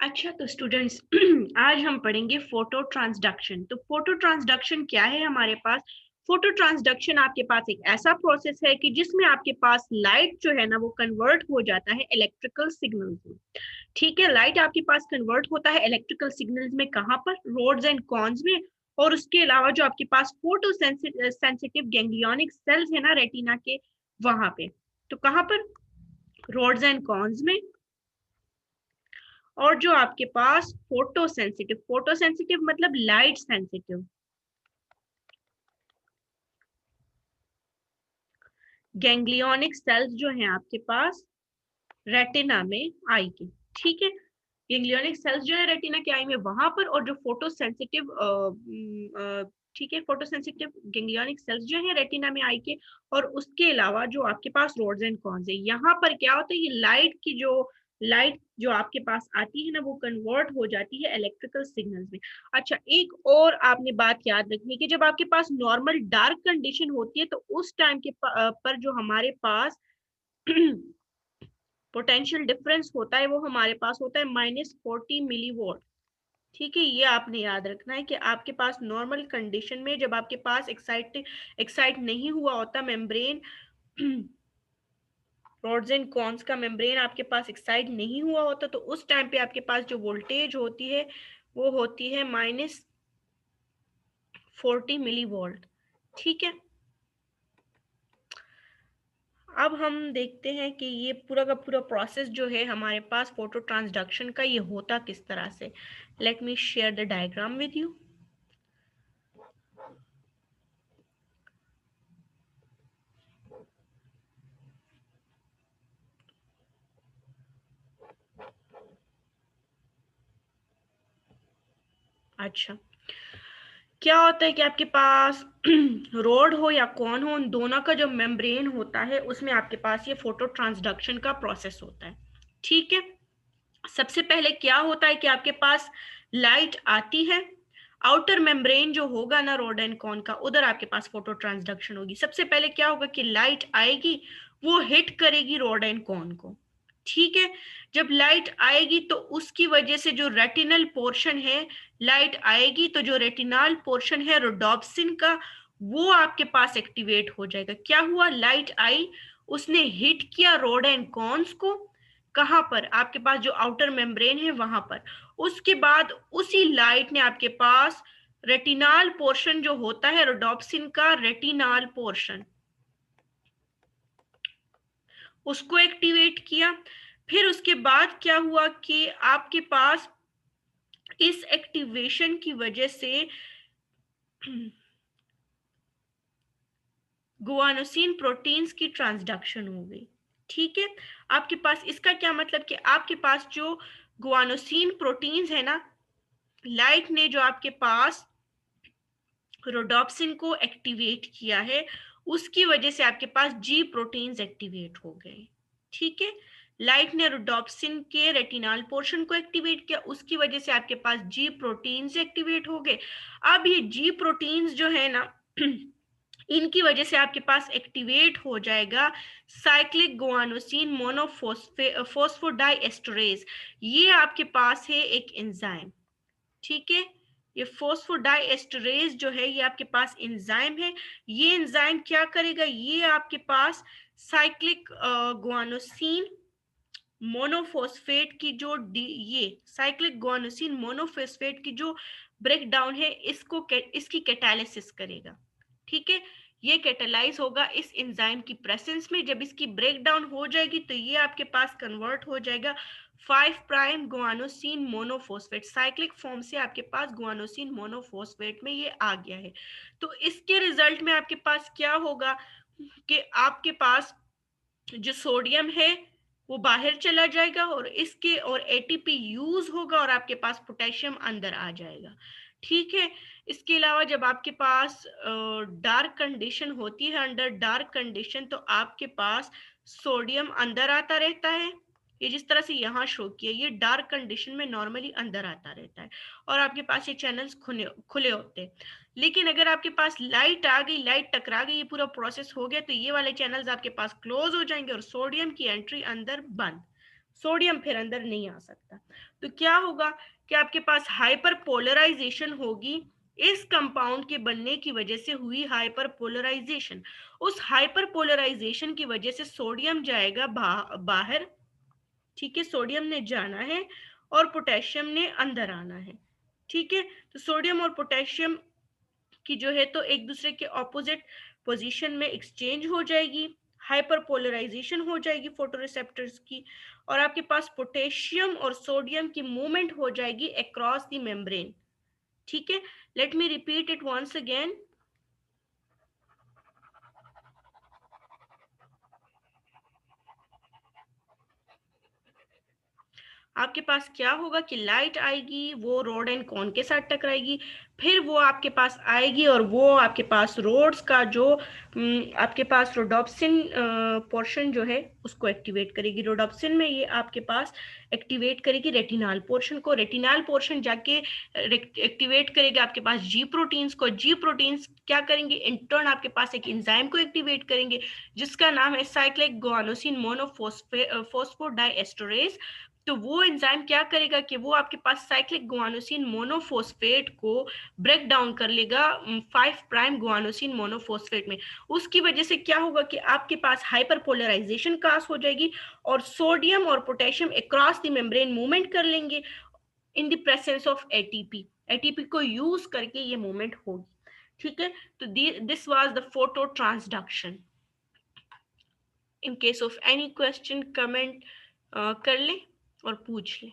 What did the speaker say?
अच्छा तो स्टूडेंट्स आज हम पढ़ेंगे फोटो ट्रांसडक्शन। तो फोटो ट्रांसडक्शन क्या है हमारे पास? फोटो ट्रांसडक्शन आपके पास एक ऐसा प्रोसेस है कि जिसमें आपके पास लाइट जो है ना वो कन्वर्ट हो जाता है इलेक्ट्रिकल सिग्नल्स में। ठीक है, लाइट आपके पास कन्वर्ट होता है इलेक्ट्रिकल सिग्नल्स में, कहाँ पर? रोड्स एंड कॉन्स में। और उसके अलावा जो आपके पास फोटो सेंसिटिव गैंग्लियोनिक सेल्स है ना रेटिना के, वहां पे। तो कहाँ पर? रोड्स एंड कॉन्स में। और जो आपके पास फोटो सेंसिटिव मतलब लाइट सेंसिटिव गैंग्लियोनिक सेल्स जो हैं आपके पास रेटिना में, आई के। ठीक है, गैंग्लियोनिक सेल्स जो है रेटिना के आई में वहां पर, और जो फोटो सेंसिटिव ठीक है, फोटो सेंसिटिव गैंग्लियोनिक सेल्स जो है रेटिना में आई के। और उसके अलावा जो आपके पास रोड्स एंड कॉन्स है, यहाँ पर क्या होता है, ये लाइट जो आपके पास आती है ना वो कन्वर्ट हो जाती है इलेक्ट्रिकल सिग्नल्स में। अच्छा, एक और आपने बात याद रखनी है कि जब आपके पास नॉर्मल डार्क कंडीशन होती है तो उस टाइम के पर जो हमारे पास पोटेंशियल डिफरेंस होता है वो हमारे पास होता है -40 मिली वोल्ट। ठीक है, ये आपने याद रखना है कि आपके पास नॉर्मल कंडीशन में जब आपके पास एक्साइट नहीं हुआ होता मेम्ब्रेन, रोड्स एंड कॉन्स का मेम्ब्रेन आपके पास एक्साइट नहीं हुआ होता, तो उस टाइम पे आपके पास जो वोल्टेज होती है वो होती है -40 मिली वोल्ट। ठीक है, अब हम देखते हैं कि ये पूरा का पूरा प्रोसेस जो है हमारे पास फोटो ट्रांसडक्शन का, ये होता किस तरह से। Let me share the diagram with you. अच्छा, क्या होता है कि आपके पास रोड हो या कौन हो, उन दोनों का जो मेम्ब्रेन होता है उसमें आपके पास ये फोटो ट्रांसडक्शन का प्रोसेस होता है। ठीक है, सबसे पहले क्या होता है कि आपके पास लाइट आती है, आउटर मेम्ब्रेन जो होगा ना रोड एंड कॉन का, उधर आपके पास फोटो ट्रांसडक्शन होगी। सबसे पहले क्या होगा कि लाइट आएगी, वो हिट करेगी रोड एंड कॉन को। ठीक है, जब लाइट आएगी तो उसकी वजह से जो रेटिनल पोर्शन है, लाइट आएगी तो जो रेटिनल पोर्शन है रोडोप्सिन का, वो आपके पास एक्टिवेट हो जाएगा। क्या हुआ, लाइट आई, उसने हिट किया रोड एंड कॉन्स को, कहां पर? आपके पास जो आउटर मेम्ब्रेन है वहां पर। उसके बाद उसी लाइट ने आपके पास रेटिनल पोर्शन जो होता है रोडोप्सिन का रेटिनल पोर्शन, उसको एक्टिवेट किया। फिर उसके बाद क्या हुआ कि आपके पास इस एक्टिवेशन की वजह से गुआनोसिन प्रोटीन्स की ट्रांसडक्शन हो गई। ठीक है, आपके पास इसका क्या मतलब कि आपके पास जो गुआनोसिन प्रोटीन्स है ना, लाइट ने जो आपके पास रोडोप्सिन को एक्टिवेट किया है, उसकी वजह से आपके पास जी प्रोटीन्स एक्टिवेट हो गए। ठीक है, लाइट ने रोडोप्सिन के रेटिनल पोर्शन को एक्टिवेट किया, उसकी वजह से आपके पास जी प्रोटीन्स एक्टिवेट हो गए। अब ये जी प्रोटीन्स जो है ना इनकी वजह से आपके पास एक्टिवेट हो जाएगा साइक्लिक गुआनोसिन मोनोफॉस्फोडाइएस्टरेज। ये आपके पास है एक एंजाइम। ठीक है, ये फॉस्फोडाइएस्टरेज जो है ये आपके पास एंजाइम है। ये एंजाइम क्या करेगा, ये आपके पास साइक्लिक गुआनोसिन मोनोफॉस्फेट की जो ये साइक्लिक गुआनोसिन मोनोफॉस्फेट की जो ब्रेक डाउन है, इसकी कैटालिसिस करेगा। ठीक है, ये कैटेलाइज होगा इस एंजाइम की प्रेजेंस में। जब इसकी ब्रेक डाउन हो जाएगी तो ये आपके पास कन्वर्ट हो जाएगा 5' गुआनोसिन मोनोफॉस्फेट, साइक्लिक फॉर्म से आपके पास गुआनोसिन मोनोफॉस्फेट में ये आ गया है। तो इसके रिजल्ट में आपके पास क्या होगा कि आपके पास जो सोडियम है वो बाहर चला जाएगा, और एटीपी यूज होगा, और आपके पास पोटेशियम अंदर आ जाएगा। ठीक है, इसके अलावा जब आपके पास डार्क कंडीशन होती है, अंडर डार्क कंडीशन, तो आपके पास सोडियम अंदर आता रहता है। ये जिस तरह से यहाँ शो किया, ये डार्क कंडीशन में नॉर्मली अंदर आता रहता है और आपके पास ये चैनल्स खुले खुले होते हैं। लेकिन अगर आपके पास लाइट आ गई, लाइट टकरा गई, ये पूरा प्रोसेस हो गया, तो ये वाले चैनल्स आपके पास क्लोज हो जाएंगे और सोडियम की एंट्री अंदर बंद। सोडियम फिर अंदर नहीं आ सकता। तो क्या होगा कि आपके पास हाइपर पोलराइजेशन होगी, इस कंपाउंड के बनने की वजह से हुई हाइपर पोलराइजेशन। उस हाइपर पोलराइजेशन की वजह से सोडियम जाएगा बाहर, ठीक है, सोडियम ने जाना है और पोटेशियम ने अंदर आना है, ठीक है। तो सोडियम और पोटेशियम की जो है तो एक दूसरे के ऑपोजिट पोजीशन में एक्सचेंज हो जाएगी, हाइपर पोलराइजेशन हो जाएगी फोटोरिसेप्टर्स की, और आपके पास पोटेशियम और सोडियम की मूवमेंट हो जाएगी अक्रॉस द मेम्ब्रेन, ठीक है। Let me repeat it once again. आपके पास क्या होगा कि लाइट आएगी, वो रोड एंड कॉन के साथ टकराएगी, फिर वो आपके पास आएगी और वो आपके पास रोड्स का जो आपके पास रोडोप्सिन पोर्शन जो है उसको एक्टिवेट करेगी। रोडोप्सिन में ये आपके पास एक्टिवेट करेगी रेटिनाल पोर्शन को, रेटिनाल पोर्शन जाके एक्टिवेट करेगा आपके पास जी प्रोटीन्स को, जी प्रोटीन्स क्या करेंगे, इंटर्न आपके पास एक एंजाइम को एक्टिवेट करेंगे जिसका नाम है साइक्लिक गुआनोसिन मोनोफॉस्फोडाइएस्टरेज। तो वो एंजाइम क्या करेगा कि वो आपके पास साइक्लिक गुआनोसिन मोनोफॉस्फेट को ब्रेक डाउन कर लेगा 5' गुआनोसिन मोनोफॉस्फेट में। उसकी वजह से क्या होगा कि आपके पास हाइपरपोलराइजेशन कास हो जाएगी और सोडियम और potassium across the membrane movement कर लेंगे in the presence of ATP. ATP को यूज करके ये मूवमेंट होगी, ठीक है। तो this was the photo transduction. In case of any question comment कर ले और पूछ ले।